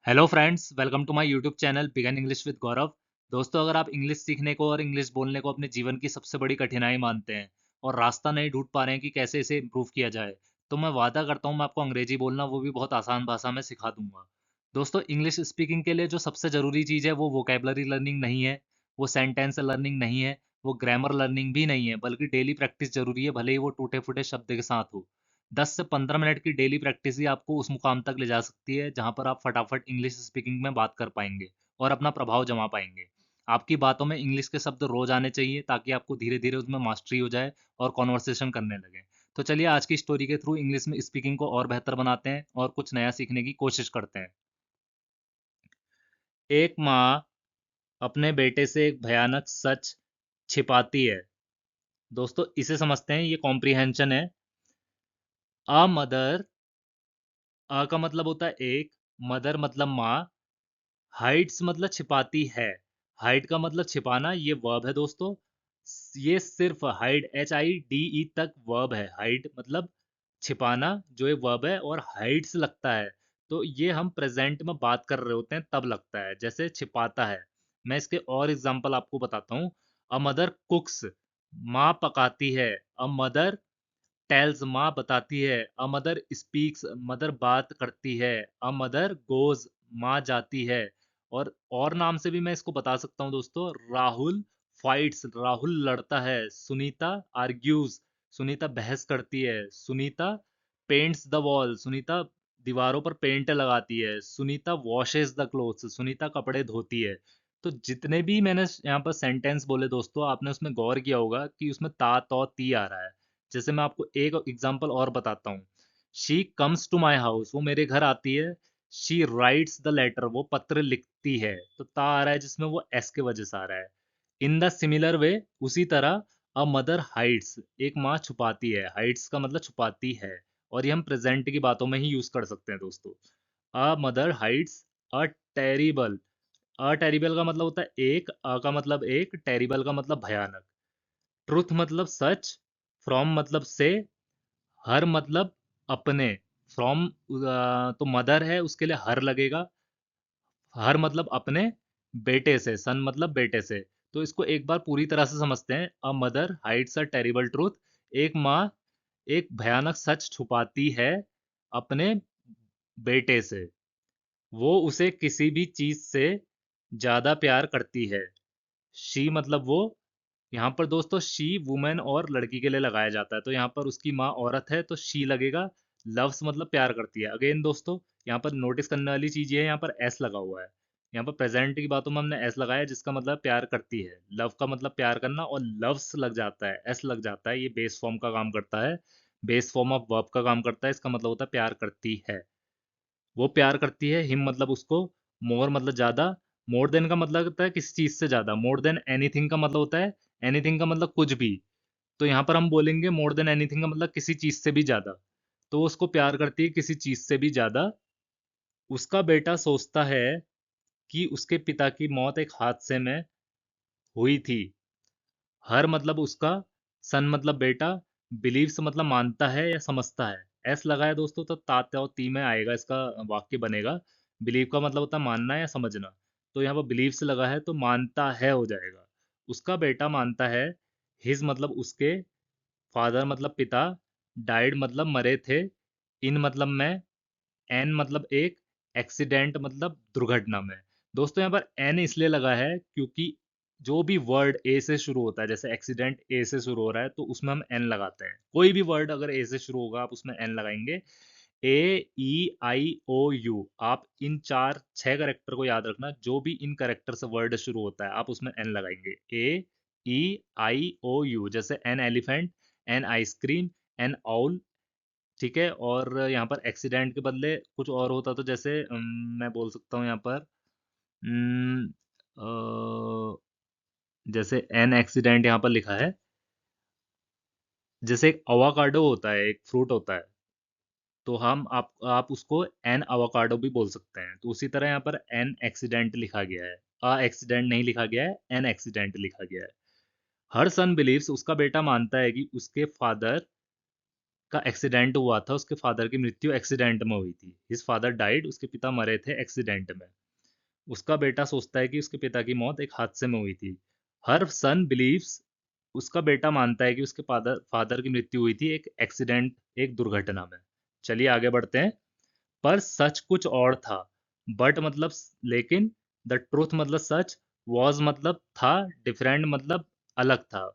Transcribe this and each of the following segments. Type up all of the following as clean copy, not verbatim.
Hello friends, welcome to my YouTube channel begin English with Gaurav. दोस्तों, अगर आप English सीखने को और इंग्लिश बोलने को अपने जीवन की सबसे बड़ी कठिनाई मानते हैं और रास्ता नहीं ढूंढ पा रहे हैं कि कैसे इसे इम्प्रूव किया जाए, तो मैं वादा करता हूँ मैं आपको अंग्रेजी बोलना वो भी बहुत आसान भाषा में सिखा दूंगा। दोस्तों, इंग्लिश स्पीकिंग के लिए जो सबसे ज़रूरी चीज़ है वो वोकेबलरी लर्निंग नहीं है, वो सेंटेंस लर्निंग नहीं है, वो ग्रामर लर्निंग भी नहीं है, बल्कि डेली प्रैक्टिस ज़रूरी है, भले ही वो टूटे फूटे शब्द के साथ हो। 10 से 15 मिनट की डेली प्रैक्टिस ही आपको उस मुकाम तक ले जा सकती है जहाँ पर आप फटाफट इंग्लिश स्पीकिंग में बात कर पाएंगे और अपना प्रभाव जमा पाएंगे। आपकी बातों में इंग्लिश के शब्द रोज आने चाहिए ताकि आपको धीरे धीरे उसमें मास्टरी हो जाए और कॉन्वर्सेशन करने लगे। तो चलिए आज की स्टोरी के थ्रू इंग्लिश में स्पीकिंग को और बेहतर बनाते हैं और कुछ नया सीखने की कोशिश करते हैं। एक माँ अपने बेटे से एक भयानक सच छिपाती है। दोस्तों, इसे समझते हैं, ये कॉम्प्रिहेंशन है। अ मदर, अ का मतलब होता है एक, मदर मतलब माँ, हाइड्स मतलब छिपाती है। हाइड का मतलब छिपाना, ये वर्ब है दोस्तों। ये सिर्फ हाइड, HIDE तक वर्ब है। हाइड मतलब छिपाना, जो ये वर्ब है, और हाइड्स लगता है तो ये हम प्रेजेंट में बात कर रहे होते हैं तब लगता है, जैसे छिपाता है। मैं इसके और एग्जांपल आपको बताता हूँ। अ मदर कुक्स, माँ पकाती है। अ मदर टेल्स, माँ बताती है। अ मदर स्पीक्स, मदर बात करती है। अ मदर गोज, माँ जाती है। और नाम से भी मैं इसको बता सकता हूँ दोस्तों। राहुल फाइट्स, राहुल लड़ता है। सुनीता आर्ग्यूज, सुनीता बहस करती है। Sunita paints the wall, Sunita दीवारों पर पेंट लगाती है। Sunita washes the clothes, Sunita कपड़े धोती है। तो जितने भी मैंने यहाँ पर सेंटेंस बोले दोस्तों, आपने उसमें गौर किया होगा कि उसमें ता तो ती आ रहा है। जैसे मैं आपको एक एग्जांपल और बताता हूँ। She comes to my house, वो मेरे घर आती है। शी राइट्स द लेटर, वो पत्र लिखती है। तो ता आ रहा है जिसमें, वो एस के वजह से आ रहा है। इन द सिमिलर वे, उसी तरह, अ मदर हाइड्स, एक माँ छुपाती है। हाइड्स का मतलब छुपाती है, और ये हम प्रेजेंट की बातों में ही यूज कर सकते हैं दोस्तों। A mother hides a terrible, a terrible का मतलब होता है एक, अ का मतलब एक, टेरिबल का मतलब भयानक। ट्रुथ मतलब सच, फ्रॉम मतलब से, हर मतलब अपने। फ्रॉम तो मदर है, उसके लिए हर लगेगा। हर मतलब अपने, बेटे से, सन मतलब बेटे से। तो इसको एक बार पूरी तरह से समझते हैं। A mother hides a terrible truth, एक माँ एक भयानक सच छुपाती है अपने बेटे से। वो उसे किसी भी चीज से ज्यादा प्यार करती है। शी मतलब वो। यहाँ पर दोस्तों शी वुमेन और लड़की के लिए लगाया जाता है, तो यहाँ पर उसकी माँ औरत है तो शी लगेगा। लव्स मतलब प्यार करती है। अगेन दोस्तों, यहाँ पर नोटिस करने वाली चीज ये है, यहाँ पर एस लगा हुआ है। यहाँ पर प्रेजेंट की बातों में हमने एस लगाया, जिसका मतलब प्यार करती है। लव का मतलब प्यार करना, और लव्स लग जाता है, एस लग जाता है, ये बेस फॉर्म का काम करता है। बेस फॉर्म ऑफ वर्ब का काम करता है। इसका मतलब होता है प्यार करती है। वो प्यार करती है। हिम मतलब उसको। मोर मतलब ज्यादा। मोर देन का मतलब होता है किसी चीज से ज्यादा। मोर देन एनीथिंग का मतलब होता है, एनीथिंग का मतलब कुछ भी। तो यहाँ पर हम बोलेंगे मोर देन एनीथिंग का मतलब किसी चीज से भी ज्यादा। तो वो उसको प्यार करती है किसी चीज से भी ज्यादा। उसका बेटा सोचता है कि उसके पिता की मौत एक हादसे में हुई थी। हर मतलब उसका, सन मतलब बेटा, बिलीव्स मतलब मानता है या समझता है। एस लगाया दोस्तों तो तात और ती में आएगा, इसका वाक्य बनेगा। बिलीव का मतलब होता है मानना या समझना। तो यहाँ पर बिलीव्स लगा है तो मानता है हो जाएगा। उसका बेटा मानता है। हिज मतलब उसके, फादर मतलब पिता, डाइड मतलब मरे थे, इन मतलब मैं, एन मतलब एक, एक्सीडेंट मतलब दुर्घटना में। दोस्तों, यहाँ पर एन इसलिए लगा है क्योंकि जो भी वर्ड ए से शुरू होता है, जैसे एक्सीडेंट ए से शुरू हो रहा है तो उसमें हम एन लगाते हैं। कोई भी वर्ड अगर ए से शुरू होगा आप उसमें एन लगाएंगे। ए, ई, आई, ओ, यू, आप इन चार छह करेक्टर को याद रखना। जो भी इन करेक्टर से वर्ड शुरू होता है आप उसमें एन लगाएंगे। ए, ई, आई, ओ, यू, जैसे an elephant, an ice cream, N owl. ठीक है। और यहाँ पर एक्सीडेंट के बदले कुछ और होता तो जैसे मैं बोल सकता हूँ यहाँ पर, अम, अ, जैसे एन एक्सीडेंट यहाँ पर लिखा है। जैसे एक अवाकाडो होता है, एक फ्रूट होता है, तो आप उसको एन अवाकाडो भी बोल सकते हैं। तो उसी तरह यहाँ पर एन एक्सीडेंट लिखा गया है। अ एक्सीडेंट नहीं लिखा गया है, एन एक्सीडेंट लिखा गया है। हर सन बिलीव्स, उसका बेटा मानता है कि उसके फादर का एक्सीडेंट हुआ था, उसके फादर की मृत्यु एक्सीडेंट में हुई थी। हिज फादर डाइड, उसके पिता मरे थे एक्सीडेंट में। उसका बेटा सोचता है कि उसके पिता की मौत एक हादसे में हुई थी। हर सन बिलीव्स, उसका बेटा मानता है कि उसके फादर फादर की मृत्यु हुई थी एक एक्सीडेंट, एक दुर्घटना में। चलिए आगे बढ़ते हैं। पर सच कुछ और था। बट मतलब लेकिन, द ट्रूथ मतलब सच, वॉज मतलब था, डिफरेंट मतलब अलग था।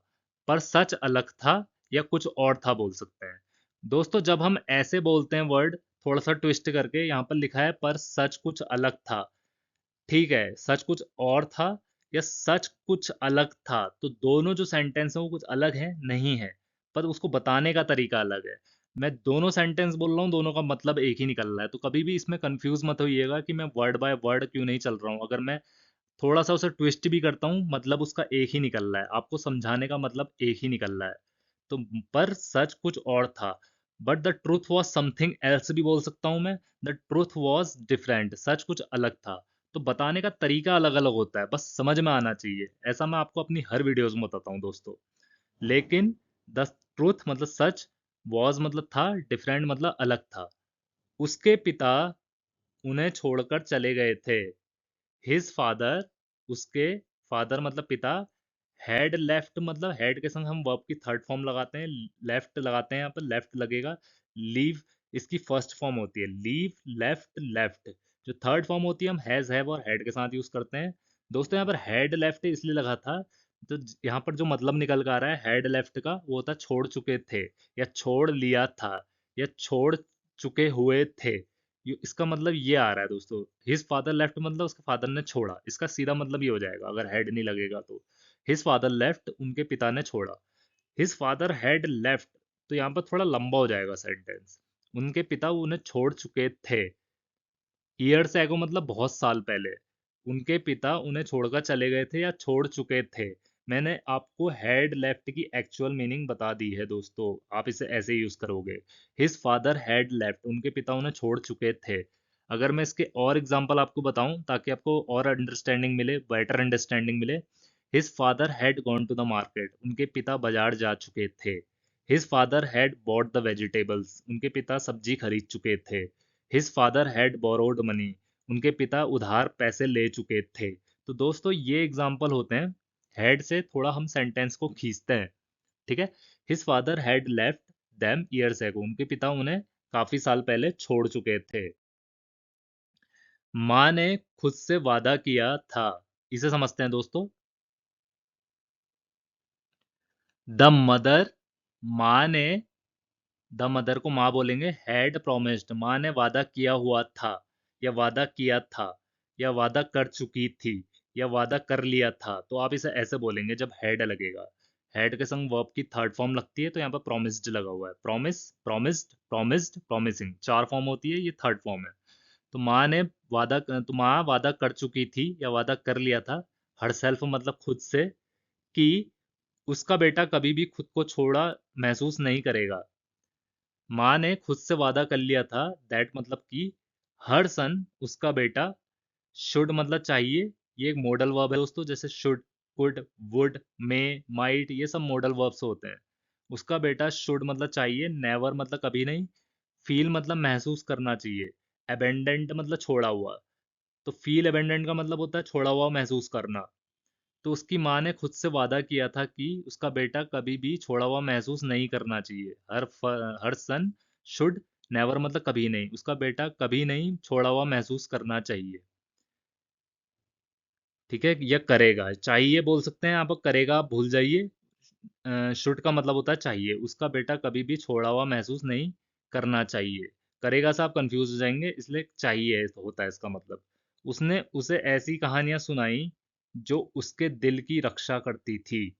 पर सच अलग था या कुछ और था बोल सकते हैं। दोस्तों जब हम ऐसे बोलते हैं वर्ड थोड़ा सा ट्विस्ट करके, यहाँ पर लिखा है पर सच कुछ अलग था। ठीक है, सच कुछ और था या सच कुछ अलग था, तो दोनों जो सेंटेंस है वो कुछ अलग है नहीं है, पर उसको बताने का तरीका अलग है। मैं दोनों सेंटेंस बोल रहा हूँ, दोनों का मतलब एक ही निकल रहा है, तो कभी भी इसमें कंफ्यूज मत होइएगा कि मैं वर्ड बाय वर्ड क्यों नहीं चल रहा हूँ। अगर मैं थोड़ा सा उसे ट्विस्ट भी करता हूँ, मतलब उसका एक ही निकल रहा है, आपको समझाने का मतलब एक ही निकल रहा है। तो पर सच कुछ और था, but the truth was something else भी बोल सकता हूँ मैं। द ट्रूथ वॉज डिफरेंट, सच कुछ अलग था। तो बताने का तरीका अलग अलग होता है, बस समझ में आना चाहिए। ऐसा मैं आपको अपनी हर वीडियोस में बताता हूँ दोस्तों। लेकिन द ट्रूथ मतलब सच, वॉज मतलब था, डिफरेंट मतलब अलग था। उसके पिता उन्हें छोड़कर चले गए थे। हिज फादर, उसके फादर मतलब पिता, हैड लेफ्ट मतलब हेड के संग हम वर्ब की थर्ड फॉर्म लगाते हैं, लेफ्ट लगाते हैं, यहाँ पर लेफ्ट लगेगा। लीव इसकी फर्स्ट फॉर्म होती है, लीव, लेफ्ट, लेफ्ट। जो थर्ड फॉर्म होती है हम हैज, हैव और हेड के साथ यूज करते हैं। दोस्तों यहाँ पर हेड लेफ्ट इसलिए लगा था, तो यहाँ पर जो मतलब निकल कर आ रहा है हेड लेफ्ट का, वो होता छोड़ चुके थे, या छोड़ लिया था, या छोड़ चुके हुए थे। इसका मतलब ये आ रहा है दोस्तों, हिज फादर लेफ्ट मतलब उसके फादर ने छोड़ा। इसका सीधा मतलब ये हो जाएगा अगर हेड नहीं लगेगा तो। हिज फादर लेफ्ट, उनके पिता ने छोड़ा। हिज फादर हैड लेफ्ट, तो यहाँ पर थोड़ा लंबा हो जाएगा सेंटेंस। उनके पिता उन्हें छोड़ चुके थे। ईयर्स एगो मतलब बहुत साल पहले। उनके पिता उन्हें छोड़कर चले गए थे या छोड़ चुके थे। मैंने आपको हैड लेफ्ट की एक्चुअल मीनिंग बता दी है दोस्तों, आप इसे ऐसे यूज करोगे। हिज फादर हैड लेफ्ट, उनके पिता उन्हें छोड़ चुके थे। अगर मैं इसके और एग्जांपल आपको बताऊं ताकि आपको और अंडरस्टैंडिंग मिले, बेटर अंडरस्टैंडिंग मिले। His father had gone to the market, उनके पिता बाजार जा चुके थे। His father had bought the vegetables, उनके पिता सब्जी खरीद चुके थे। His father had borrowed money, उनके पिता उधार पैसे ले चुके थे। तो दोस्तों ये एग्जाम्पल होते हैं, हैड से थोड़ा हम सेंटेंस को खींचते हैं। ठीक है। His father had left them years ago, उनके पिता उन्हें काफी साल पहले छोड़ चुके थे। माँ ने खुद से वादा किया था, इसे समझते हैं दोस्तों। द मदर, माँ ने, द मदर को माँ बोलेंगे, हैड प्रोमिस्ड, माँ ने वादा किया हुआ था, या वादा किया था, या वादा कर चुकी थी, या वादा कर लिया था। तो आप इसे ऐसे बोलेंगे जब हैड लगेगा। हैड के संग वर्ब की थर्ड फॉर्म लगती है, तो यहाँ पर प्रोमिस्ड लगा हुआ है। प्रोमिस, प्रोमिस्ड, प्रोमिस्ड, प्रोमिसिंग, चार फॉर्म होती है, ये थर्ड फॉर्म है। तो माँ ने तो माँ वादा कर चुकी थी या वादा कर लिया था, हर सेल्फ मतलब खुद से, कि उसका बेटा कभी भी खुद को छोड़ा महसूस नहीं करेगा। माँ ने खुद से वादा कर लिया था, दैट मतलब कि हर सन, उसका बेटा, शुड मतलब चाहिए, ये एक मॉडल वर्ब है दोस्तों, जैसे should, could, would, may, might, ये सब मॉडल वर्ब्स होते हैं। उसका बेटा शुड मतलब चाहिए, नेवर मतलब कभी नहीं, फील मतलब महसूस करना चाहिए, अबेंडेंट मतलब छोड़ा हुआ। तो फील अबेंडेंट का मतलब होता है छोड़ा हुआ महसूस करना। तो उसकी माँ ने खुद से वादा किया था कि उसका बेटा कभी भी छोड़ा हुआ महसूस नहीं करना चाहिए। हर सन शुड, नेवर मतलब कभी नहीं, उसका बेटा कभी नहीं छोड़ा हुआ महसूस करना चाहिए। ठीक है, या करेगा, चाहिए बोल सकते हैं आप, करेगा आप भूल जाइए। शुड का मतलब होता है चाहिए, उसका बेटा कभी भी छोड़ा हुआ महसूस नहीं करना चाहिए। करेगा से आप कंफ्यूज हो जाएंगे, इसलिए चाहिए होता है इसका मतलब। उसने उसे ऐसी कहानियां सुनाई जो उसके दिल की रक्षा करती थी।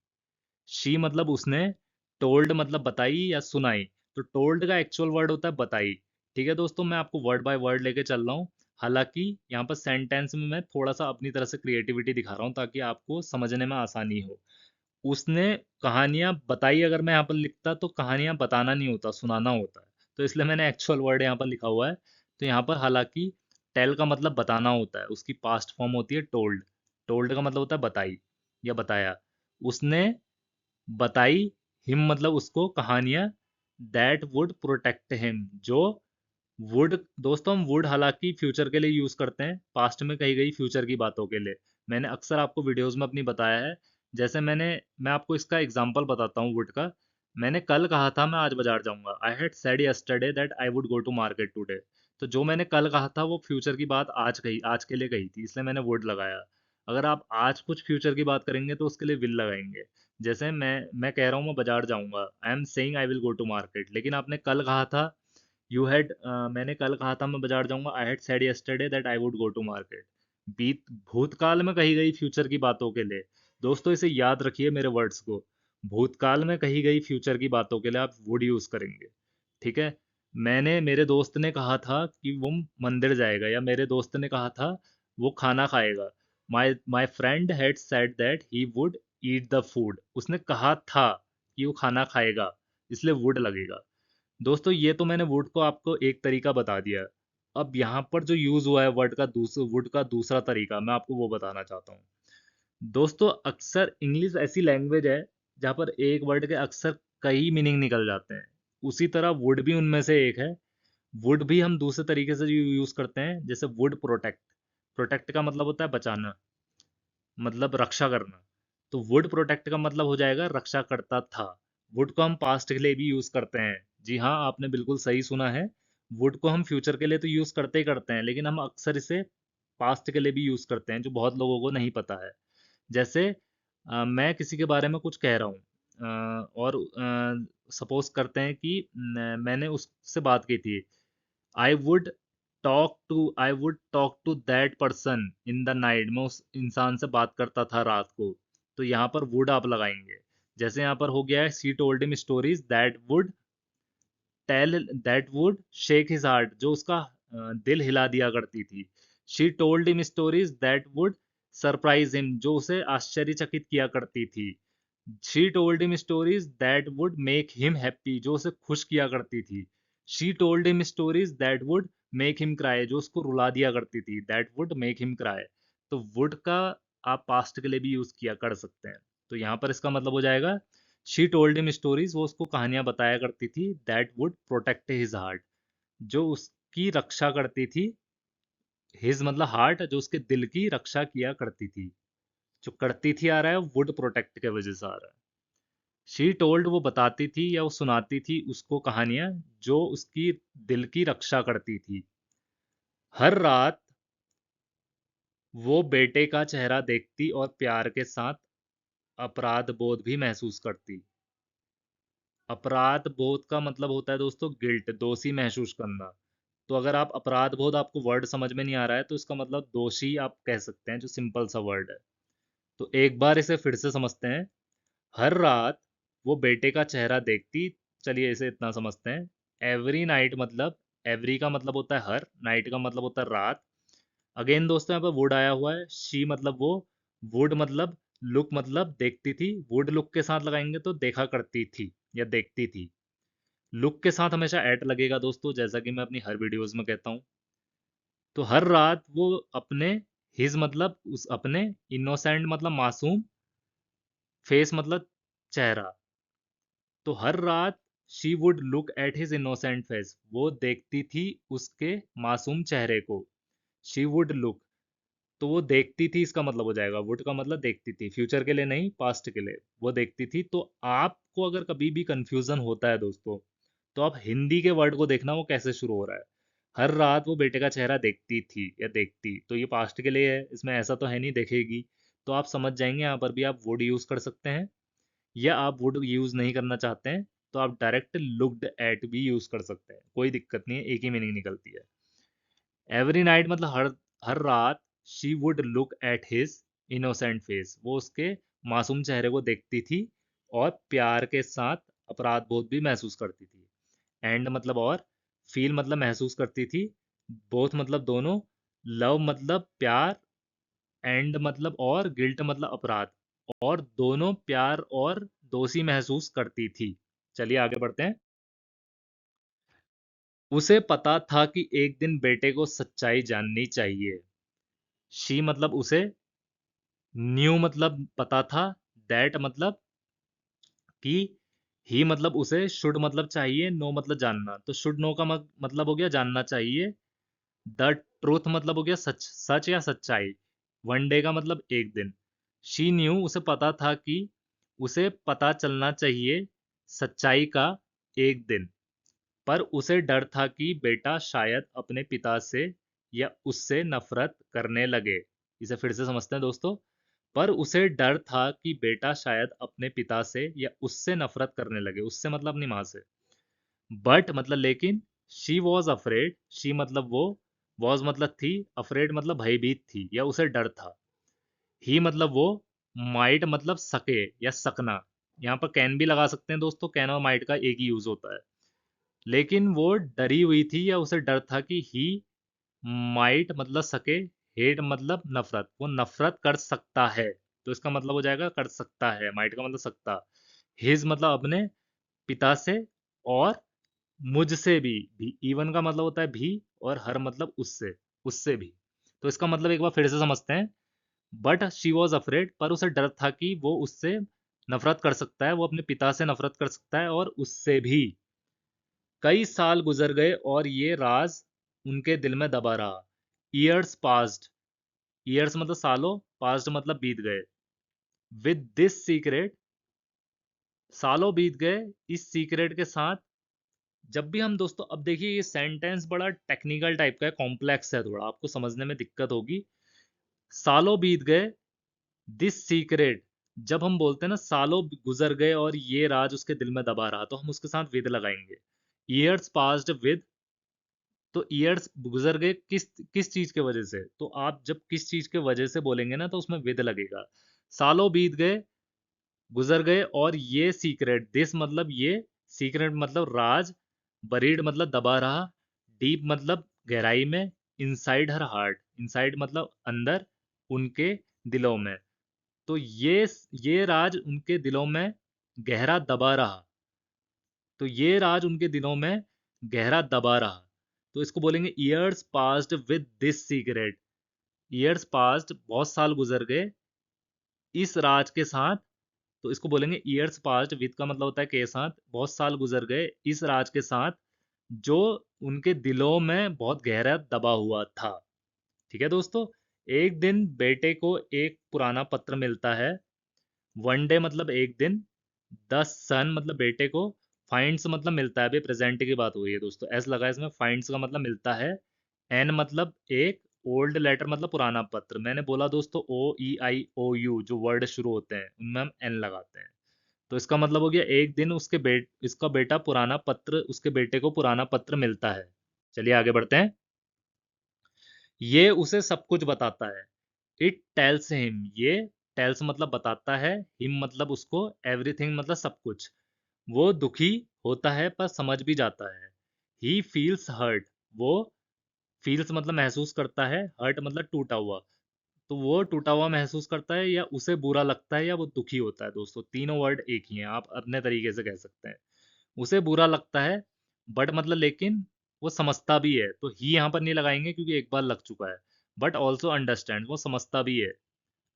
शी मतलब उसने, टोल्ड मतलब बताई या सुनाई। तो टोल्ड का एक्चुअल वर्ड होता है बताई। ठीक है दोस्तों, मैं आपको वर्ड बाय वर्ड लेके चल रहा हूँ। हालांकि यहाँ पर सेंटेंस में मैं थोड़ा सा अपनी तरह से क्रिएटिविटी दिखा रहा हूँ ताकि आपको समझने में आसानी हो। उसने कहानियां बताई, अगर मैं यहाँ पर लिखता तो कहानियां बताना नहीं होता, सुनाना होता है। तो इसलिए मैंने एक्चुअल वर्ड यहाँ पर लिखा हुआ है। तो यहाँ पर हालांकि टेल का मतलब बताना होता है, उसकी पास्ट फॉर्म होती है टोल्ड। टोल्ड का मतलब होता है बताई या बताया। उसने बताई, हिम मतलब उसको कहानियां, दैट वुड प्रोटेक्ट हिम, जो वुड, दोस्तों हम वुड हालांकि फ्यूचर के लिए यूज करते हैं, पास्ट में कही गई फ्यूचर की बातों के लिए। मैंने अक्सर आपको वीडियोस में अपनी बताया है। जैसे मैं आपको इसका एग्जांपल बताता हूँ वुड का। मैंने कल कहा था मैं आज बाजार जाऊंगा, I had said yesterday that I would go to market today. तो जो मैंने कल कहा था वो फ्यूचर की बात आज कही, आज के लिए कही थी, इसलिए मैंने वुड लगाया। अगर आप आज कुछ फ्यूचर की बात करेंगे तो उसके लिए विल लगाएंगे। जैसे मैं कह रहा हूँ मैं बाजार जाऊंगा, I am saying I will go to market, लेकिन आपने कल कहा था, यू हैड, मैंने कल कहा था मैं बाजार जाऊंगा, I had said yesterday that I would go to market. बीत भूतकाल में कही गई फ्यूचर की बातों के लिए, दोस्तों इसे याद रखिए मेरे वर्ड्स को, भूतकाल में कही गई फ्यूचर की बातों के लिए आप वुड यूज करेंगे। ठीक है। मैंने, मेरे दोस्त ने कहा था कि वो मंदिर जाएगा, या मेरे दोस्त ने कहा था वो खाना खाएगा। My my friend had said that he would eat the food, उसने कहा था कि वो खाना खाएगा, इसलिए वुड लगेगा। दोस्तों ये तो मैंने वुड को आपको एक तरीका बता दिया। अब यहाँ पर जो यूज हुआ है वर्ड का दूसरा, वुड का दूसरा तरीका मैं आपको वो बताना चाहता हूँ। दोस्तों अक्सर इंग्लिश ऐसी लैंग्वेज है जहाँ पर एक वर्ड के अक्सर कई मीनिंग निकल जाते हैं, उसी तरह वुड भी उनमें से एक है। वुड भी हम दूसरे तरीके से यूज करते हैं, जैसे वुड प्रोटेक्ट। प्रोटेक्ट का मतलब होता है बचाना, मतलब रक्षा करना। तो वुड प्रोटेक्ट का मतलब हो जाएगा रक्षा करता था। वुड को हम पास्ट के लिए भी यूज करते हैं। जी हाँ, आपने बिल्कुल सही सुना है। वुड को हम फ्यूचर के लिए तो यूज करते ही करते हैं, लेकिन हम अक्सर इसे पास्ट के लिए भी यूज करते हैं, जो बहुत लोगों को नहीं पता है। जैसे मैं किसी के बारे में कुछ कह रहा हूँ, और सपोज करते हैं कि मैंने उससे बात की थी, I would talk to that person in the night, मैं उस इंसान से बात करता था रात को। तो यहाँ पर वुड आप लगाएंगे। जैसे यहाँ पर हो गया है, सी told him stories that would shake his heart, जो उसका दिल हिला दिया करती थी। She told him stories that would surprise him, जो उसे आश्चर्यचकित किया करती थी। She told him stories that would make him happy, जो उसे खुश किया करती थी। She told him stories that would make him cry, जो उसको रुला दिया करती थी, that would make him cry. तो वुड का आप पास्ट के लिए भी यूज किया कर सकते हैं। तो यहाँ पर इसका मतलब हो जाएगा, शी टोल्ड हिम स्टोरीज, वो उसको कहानियां बताया करती थी, that would protect his heart, जो उसकी रक्षा करती थी। हिज मतलब हार्ट, जो उसके दिल की रक्षा किया करती थी। जो करती थी आ रहा है, वुड प्रोटेक्ट के वजह से आ रहा है। शी टोल्ड, वो बताती थी या वो सुनाती थी उसको कहानियां, जो उसकी दिल की रक्षा करती थी। हर रात वो बेटे का चेहरा देखती और प्यार के साथ अपराध बोध भी महसूस करती। अपराध बोध का मतलब होता है दोस्तों गिल्ट, दोषी महसूस करना। तो अगर आप अपराध बोध, आपको वर्ड समझ में नहीं आ रहा है तो इसका मतलब दोषी आप कह सकते हैं, जो सिंपल सा वर्ड है। तो एक बार इसे फिर से समझते हैं। हर रात वो बेटे का चेहरा देखती, चलिए इसे इतना समझते हैं। एवरी नाइट मतलब, एवरी का मतलब होता है हर, नाइट का मतलब होता है रात। अगेन दोस्तों यहाँ पर वुड आया हुआ है, शी मतलब वो, वुड मतलब लुक, मतलब देखती थी। वुड लुक के साथ लगाएंगे तो देखा करती थी या देखती थी। लुक के साथ हमेशा एट लगेगा दोस्तों, जैसा कि मैं अपनी हर वीडियोस में कहता हूँ। तो हर रात वो अपने, हिज मतलब उस अपने, इनोसेंट मतलब मासूम, फेस मतलब चेहरा। तो हर रात she would look at his innocent face, वो देखती थी उसके मासूम चेहरे को। शी वुड लुक, तो वो देखती थी, इसका मतलब हो जाएगा, वुड का मतलब देखती थी, फ्यूचर के लिए नहीं, पास्ट के लिए वो देखती थी। तो आपको अगर कभी भी कंफ्यूजन होता है दोस्तों, तो आप हिंदी के वर्ड को देखना वो कैसे शुरू हो रहा है। हर रात वो बेटे का चेहरा देखती थी या देखती, तो ये पास्ट के लिए है, इसमें ऐसा तो है नहीं देखेगी। तो आप समझ जाएंगे, यहाँ पर भी आप वुड यूज कर सकते हैं, या आप वुड यूज नहीं करना चाहते हैं तो आप डायरेक्ट लुक्ड एट भी यूज कर सकते हैं, कोई दिक्कत नहीं है, एक ही मीनिंग निकलती है। एवरी नाइट मतलब हर हर रात, she would look at his innocent face, वो उसके मासूम चेहरे को देखती थी और प्यार के साथ अपराध बोध भी महसूस करती थी। एंड मतलब और, फील मतलब महसूस करती थी, बोथ मतलब दोनों, लव मतलब प्यार, एंड मतलब और, गिल्ट मतलब अपराध, और दोनों प्यार और दोषी महसूस करती थी। चलिए आगे बढ़ते हैं। उसे पता था कि एक दिन बेटे को सच्चाई जाननी चाहिए। शी मतलब उसे, न्यू मतलब पता था, दैट मतलब कि, ही मतलब उसे, शुड मतलब चाहिए, नो मतलब जानना। तो शुड नो का मतलब हो गया जानना चाहिए। द ट्रूथ मतलब हो गया सच, सच या सच्चाई। वन डे का मतलब एक दिन। शी न्यू उसे पता था कि उसे पता चलना चाहिए सच्चाई का एक दिन। पर उसे डर था कि बेटा शायद अपने पिता से या उससे नफरत करने लगे। इसे फिर से समझते हैं दोस्तों। पर उसे डर था कि बेटा शायद अपने पिता से या उससे नफरत करने लगे। उससे मतलब अपनी माँ से। बट मतलब लेकिन, शी वॉज अफ्रेड, शी मतलब वो, वॉज मतलब थी, अफ्रेड मतलब भयभीत थी या उसे डर था। ही मतलब वो, माइट मतलब सके या सकना। यहाँ पर कैन भी लगा सकते हैं दोस्तों, कैन और माइट का एक ही यूज होता है। लेकिन वो डरी हुई थी या उसे डर था कि ही माइट मतलब सके, हेट मतलब नफरत, वो नफरत कर सकता है। तो इसका मतलब हो जाएगा कर सकता है, माइट का मतलब सकता। हिज मतलब अपने पिता से, और मुझसे भी इवन का मतलब होता है भी, और हर मतलब उससे, उससे भी। तो इसका मतलब एक बार फिर से समझते हैं। बट शी वॉज अफ्रेड, पर उसे डर था कि वो उससे नफरत कर सकता है, वो अपने पिता से नफरत कर सकता है और उससे भी। कई साल गुजर गए और ये राज उनके दिल में दबा रहा। ईयर्स पास्ड, ईयर्स मतलब सालों, पास्ट मतलब बीत गए। विद दिस सीक्रेट, सालों बीत गए इस सीक्रेट के साथ। जब भी हम दोस्तों, अब देखिए ये सेंटेंस बड़ा टेक्निकल टाइप का है, कॉम्प्लेक्स है थोड़ा, आपको समझने में दिक्कत होगी। सालों बीत गए, दिस सीक्रेट, जब हम बोलते हैं ना सालों गुजर गए और ये राज उसके दिल में दबा रहा, तो हम उसके साथ विद लगाएंगे। ईयर्स पास्ड विद, तो ईयर्स गुजर गए किस किस चीज के वजह से, तो आप जब किस चीज के वजह से बोलेंगे ना तो उसमें विद लगेगा। सालों बीत गए, गुजर गए और ये सीक्रेट, दिस मतलब ये, सीक्रेट मतलब राज, बरीड मतलब दबा रहा, डीप मतलब गहराई में, इनसाइड हर हार्ट, इनसाइड मतलब अंदर, उनके दिलों में। तो ये राज उनके दिलों में गहरा दबा रहा, तो ये राज उनके दिलों में गहरा दबा रहा। तो इसको बोलेंगे years passed with this secret. Years passed बहुत साल गुजर गए इस राज के साथ। तो इसको बोलेंगे ईयर्स पास्ट, विद का मतलब होता है के साथ, बहुत साल गुजर गए इस राज के साथ जो उनके दिलों में बहुत गहरा दबा हुआ था। ठीक है दोस्तों। एक दिन बेटे को एक पुराना पत्र मिलता है। वन डे मतलब एक दिन, द सन मतलब बेटे को, फाइंड्स मतलब मिलता है, अभी प्रेजेंट की बात हो रही है दोस्तों, एस लगा है इसमें, फाइंड्स का मतलब मिलता है, एन मतलब एक, ओल्ड लेटर मतलब पुराना पत्र। मैंने बोला दोस्तों OEIOU जो वर्ड शुरू होते हैं उनमें हम एन लगाते हैं। तो इसका मतलब हो गया एक दिन इसका बेटा पुराना पत्र, उसके बेटे को पुराना पत्र मिलता है। चलिए आगे बढ़ते हैं। ये उसे सब कुछ बताता है। इट टेल्स हिम, ये टेल्स मतलब बताता है, हिम मतलब उसको, एवरीथिंग मतलब सब कुछ। वो दुखी होता है पर समझ भी जाता है। ही फील्स हर्ट, वो फील्स मतलब महसूस करता है, हर्ट मतलब टूटा हुआ। तो वो टूटा हुआ महसूस करता है या उसे बुरा लगता है या वो दुखी होता है दोस्तों, तीनों वर्ड एक ही हैं, आप अपने तरीके से कह सकते हैं। उसे बुरा लगता है, बट मतलब लेकिन वो समझता भी है, तो ही यहाँ पर नहीं लगाएंगे क्योंकि एक बार लग चुका है। बट ऑल्सो अंडरस्टैंड, वो समझता भी है।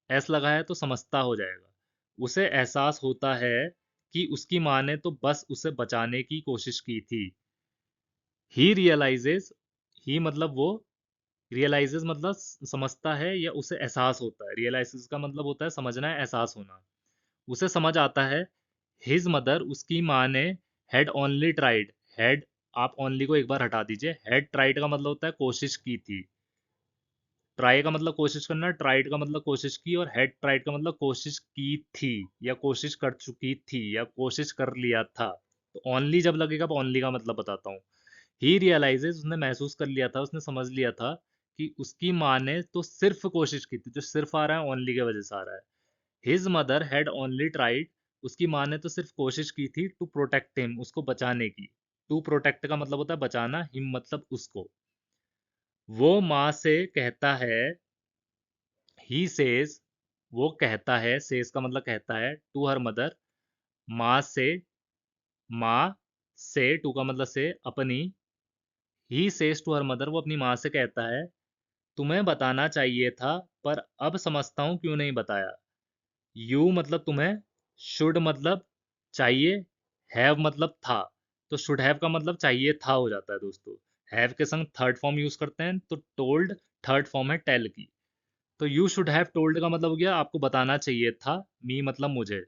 एस लगा है तो समझता हो जाएगा। उसे एहसास होता है कि उसकी माँ ने तो बस उसे बचाने की कोशिश की थी। ही रियलाइजेस, ही मतलब वो, रियलाइजेस मतलब समझता है या उसे एहसास होता है, रियलाइजेस का मतलब होता है समझना है, एहसास होना। उसे समझ आता है। हिज मदर, उसकी माँ ने, हैड ओनली ट्राइड, हैड, आप ओनली को एक बार हटा दीजिए, हैड ट्राइड का मतलब होता है कोशिश की थी। ट्राई का मतलब कोशिश करना, ट्राइड का मतलब कोशिश की, और हैड ट्राइड का मतलब कोशिश की थी या कोशिश कर चुकी थी या कोशिश कर लिया था। तो ओनली जब लगेगा तो ओनली का मतलब बताता हूँ। ही रियलाइजेस, उसने महसूस कर लिया था, उसने समझ लिया था कि उसकी माँ ने तो सिर्फ कोशिश की थी, जो सिर्फ आ रहा है ओनली के वजह से आ रहा है। His mother had only tried, उसकी माँ ने तो सिर्फ कोशिश की थी, टू प्रोटेक्ट हिम, उसको बचाने की। टू प्रोटेक्ट का मतलब होता है बचाना, हिम मतलब उसको। वो माँ से कहता है, ही सेज, वो कहता है, सेज का मतलब कहता है, टू हर मदर, माँ से, माँ से, टू का मतलब से, अपनी। He says to her mother, वो अपनी माँ से कहता है, तुम्हें बताना चाहिए था पर अब समझता हूँ क्यों नहीं बताया। यू मतलब तुम्हें, शुड मतलब चाहिए, हैव मतलब था, तो शुड हैव का मतलब चाहिए था हो जाता है दोस्तों। हैव के संग थर्ड फॉर्म यूज करते हैं, तो टोल्ड थर्ड फॉर्म है टेल की। तो यू शुड हैव टोल्ड का मतलब हो गया आपको बताना चाहिए था, मी मतलब मुझे।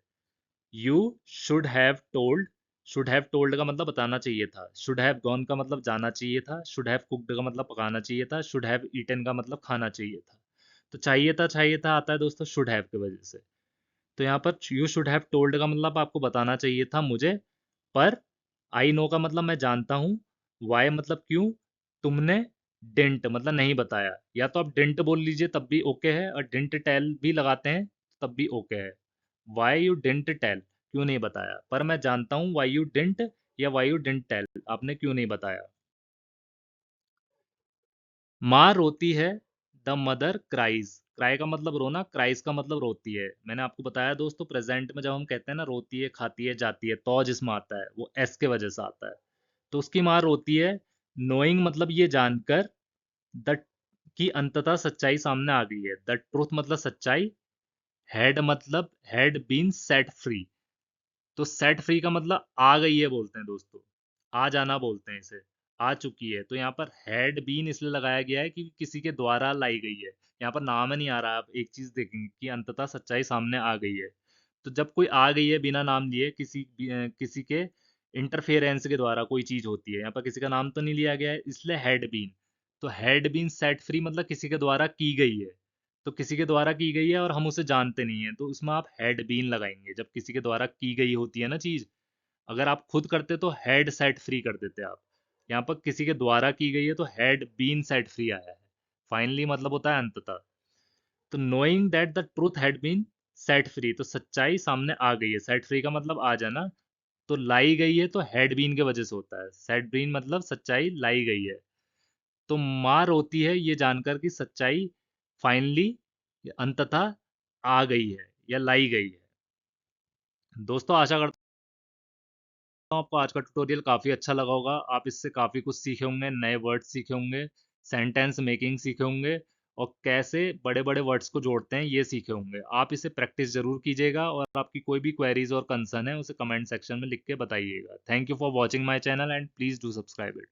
यू शुड हैव टोल्ड का मतलब बताना चाहिए था। शुड हैव गॉन का मतलब जाना चाहिए था। शुड हैव कुक्ड का मतलब पकाना चाहिए था। शुड हैव ईटन का मतलब खाना चाहिए था। तो चाहिए था आता है दोस्तों शुड हैव की वजह से। तो यहाँ पर यू शुड हैव टोल्ड का मतलब आपको बताना चाहिए था मुझे, पर आई नो का मतलब मैं जानता हूँ। वाई मतलब क्यों, तुमने डिंट मतलब नहीं बताया, या तो आप डिंट बोल लीजिए तब भी ओके है, और डिंट टेल भी लगाते हैं तब भी ओके है। वाई यू डिंट टेल, क्यों नहीं बताया, पर मैं जानता हूँ वाई यू डिंट, या वाई यू डिंट टेल, आपने क्यों नहीं बताया। माँ रोती है, द मदर क्राइज। क्राई का मतलब रोना, क्राइज का मतलब रोती है। मैंने आपको बताया दोस्तों, प्रेजेंट में जब हम कहते हैं ना रोती है, खाती है, जाती है, तो जिसमें आता है वो एस के वजह से आता है। तो उसकी माँ रोती है। नोइंग मतलब ये जानकर, द की अंततः सच्चाई सामने आ गई है। द ट्रूथ मतलब सच्चाई। हैड मतलब हैड बीन सेट फ्री। तो सेट फ्री का मतलब आ गई है बोलते हैं दोस्तों, आ जाना बोलते हैं इसे, आ चुकी है। तो यहाँ पर हैड बीन इसलिए लगाया गया है कि किसी के द्वारा लाई गई है। यहाँ पर नाम नहीं आ रहा, आप एक चीज देखेंगे कि अंततः सच्चाई सामने आ गई है। तो जब कोई आ गई है बिना नाम लिए, किसी के इंटरफेरेंस के द्वारा कोई चीज होती है, यहाँ पर किसी का नाम तो नहीं लिया गया है, इसलिए हैड बीन। तो हैड बीन सेट फ्री मतलब किसी के द्वारा की गई है। तो किसी के द्वारा की गई है और हम उसे जानते नहीं है, तो उसमें आप हैड बीन लगाएंगे जब किसी के द्वारा की गई होती है ना चीज। अगर आप खुद करते तो हैड सेट फ्री कर देते आप। यहाँ पर किसी के द्वारा की गई है तो हैड बीन सेट फ्री आया है। फाइनली मतलब होता है अंततः। तो knowing that the truth had been set free, तो सच्चाई सामने आ गई है, सेट फ्री का मतलब आ जाना। तो लाई गई है तो हैड बीन के वजह से होता है, सेट बीन मतलब सच्चाई लाई गई है। तो माँ रोती है ये जानकर कि सच्चाई फाइनली अंततः आ गई है या लाई गई है। दोस्तों आशा करता हूँ आपको आज का ट्यूटोरियल काफ़ी अच्छा लगा होगा। आप इससे काफ़ी कुछ सीखे होंगे, नए वर्ड्स सीखे होंगे, सेंटेंस मेकिंग सीखे होंगे, और कैसे बड़े बड़े वर्ड्स को जोड़ते हैं ये सीखे होंगे। आप इसे प्रैक्टिस जरूर कीजिएगा, और आपकी कोई भी क्वेरीज और कंसर्न है उसे कमेंट सेक्शन में लिख के बताइएगा। Thank you for watching my channel and please do subscribe it.